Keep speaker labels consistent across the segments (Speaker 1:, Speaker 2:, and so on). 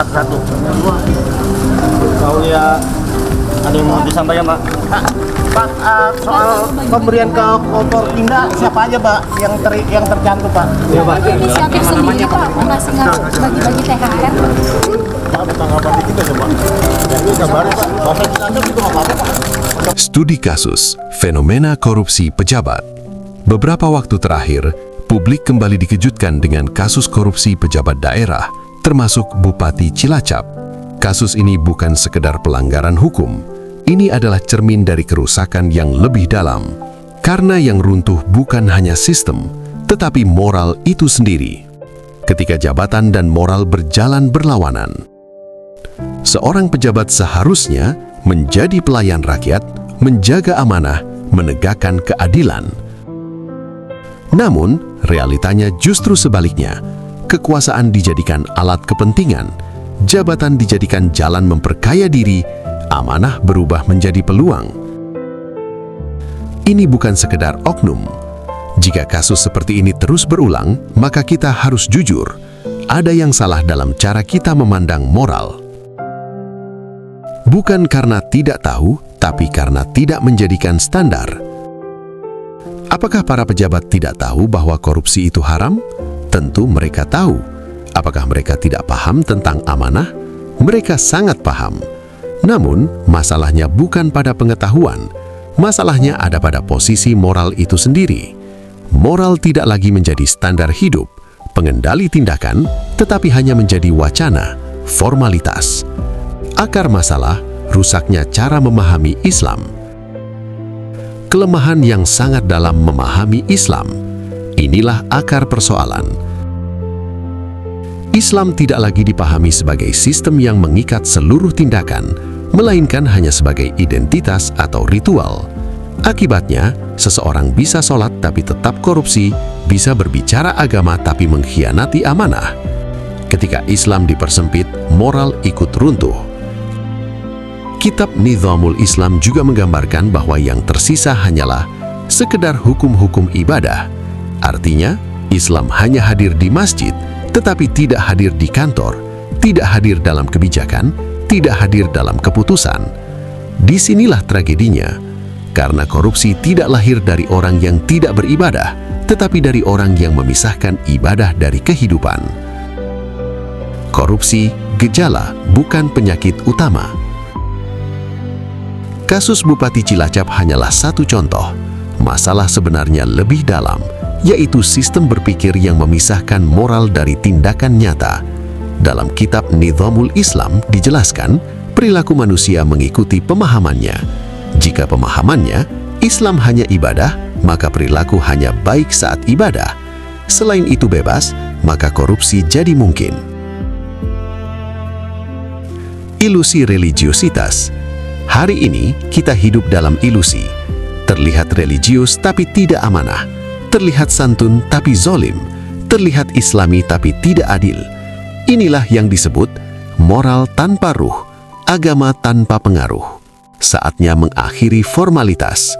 Speaker 1: Satu. Kalau ya ada yang mau disampaikan, Pak? Pak, soal pemberian ke Forkopimda siapa aja, Pak, yang tercantum, Pak?
Speaker 2: Ya, Pak. Inisiatif sendiri, Pak, ngasih bagi-bagi THR.
Speaker 1: Pak, tanggapan dikit aja, Pak. Jadi kabarnya, Pak, bahasa Cilacap itu nggak apa-apa, Pak.
Speaker 3: Studi kasus fenomena korupsi pejabat. Beberapa waktu terakhir, publik kembali dikejutkan dengan kasus korupsi pejabat daerah, termasuk Bupati Cilacap. Kasus ini bukan sekedar pelanggaran hukum, ini adalah cermin dari kerusakan yang lebih dalam. Karena yang runtuh bukan hanya sistem, tetapi moral itu sendiri. Ketika jabatan dan moral berjalan berlawanan, seorang pejabat seharusnya menjadi pelayan rakyat, menjaga amanah, menegakkan keadilan. Namun, realitanya justru sebaliknya. Kekuasaan dijadikan alat kepentingan, jabatan dijadikan jalan memperkaya diri, amanah berubah menjadi peluang. Ini bukan sekedar oknum. Jika kasus seperti ini terus berulang, maka kita harus jujur. Ada yang salah dalam cara kita memandang moral. Bukan karena tidak tahu, tapi karena tidak menjadikan standar. Apakah para pejabat tidak tahu bahwa korupsi itu haram? Tentu mereka tahu. Apakah mereka tidak paham tentang amanah? Mereka sangat paham. Namun, masalahnya bukan pada pengetahuan. Masalahnya ada pada posisi moral itu sendiri. Moral tidak lagi menjadi standar hidup, pengendali tindakan, tetapi hanya menjadi wacana, formalitas. Akar masalah, rusaknya cara memahami Islam. Kelemahan yang sangat dalam memahami Islam. Inilah akar persoalan. Islam tidak lagi dipahami sebagai sistem yang mengikat seluruh tindakan, melainkan hanya sebagai identitas atau ritual. Akibatnya, seseorang bisa sholat tapi tetap korupsi, bisa berbicara agama tapi mengkhianati amanah. Ketika Islam dipersempit, moral ikut runtuh. Kitab Nizamul Islam juga menggambarkan bahwa yang tersisa hanyalah sekedar hukum-hukum ibadah. Artinya, Islam hanya hadir di masjid, tetapi tidak hadir di kantor, tidak hadir dalam kebijakan, tidak hadir dalam keputusan. Disinilah tragedinya, karena korupsi tidak lahir dari orang yang tidak beribadah, tetapi dari orang yang memisahkan ibadah dari kehidupan. Korupsi, gejala, bukan penyakit utama. Kasus Bupati Cilacap hanyalah satu contoh. Masalah sebenarnya lebih dalam, yaitu sistem berpikir yang memisahkan moral dari tindakan nyata. Dalam kitab Nizamul Islam dijelaskan, perilaku manusia mengikuti pemahamannya. Jika pemahamannya, Islam hanya ibadah, maka perilaku hanya baik saat ibadah. Selain itu bebas, maka korupsi jadi mungkin. Ilusi religiositas. Hari ini kita hidup dalam ilusi. Terlihat religius tapi tidak amanah. Terlihat santun tapi zolim. Terlihat islami tapi tidak adil. Inilah yang disebut moral tanpa ruh, agama tanpa pengaruh. Saatnya mengakhiri formalitas.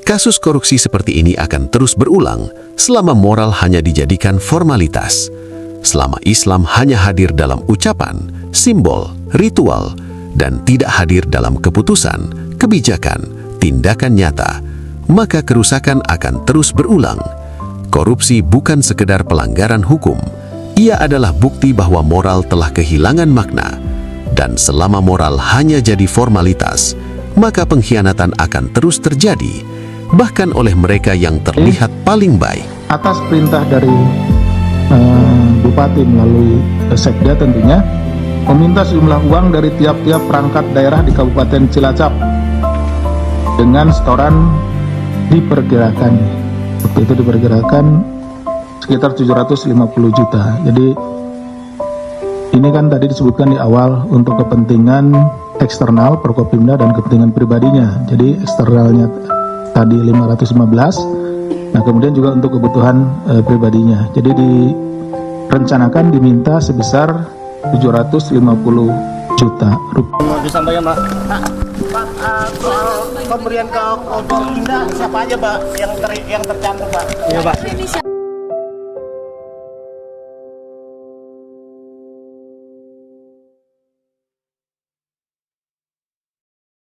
Speaker 3: Kasus korupsi seperti ini akan terus berulang selama moral hanya dijadikan formalitas. Selama Islam hanya hadir dalam ucapan, simbol, ritual, dan tidak hadir dalam keputusan, kebijakan, tindakan nyata, maka kerusakan akan terus berulang. Korupsi bukan sekedar pelanggaran hukum, ia adalah bukti bahwa moral telah kehilangan makna. Dan selama moral hanya jadi formalitas, maka pengkhianatan akan terus terjadi, bahkan oleh mereka yang terlihat paling baik.
Speaker 4: Atas perintah dari Bupati melalui Sekda tentunya, meminta sejumlah uang dari tiap-tiap perangkat daerah di Kabupaten Cilacap dengan setoran diperkirakan, waktu itu diperkirakan sekitar 750 juta. Jadi ini kan tadi disebutkan di awal untuk kepentingan eksternal Forkopimda dan kepentingan pribadinya. Jadi eksternalnya tadi 515, nah kemudian juga untuk kebutuhan pribadinya. Jadi direncanakan diminta sebesar 750 juta rupiah.
Speaker 1: Mau disampaikan, Pak? Pak, soal pemberian ke Forkopimda siapa aja, Pak, yang tercantum, Pak?
Speaker 2: Iya, Pak.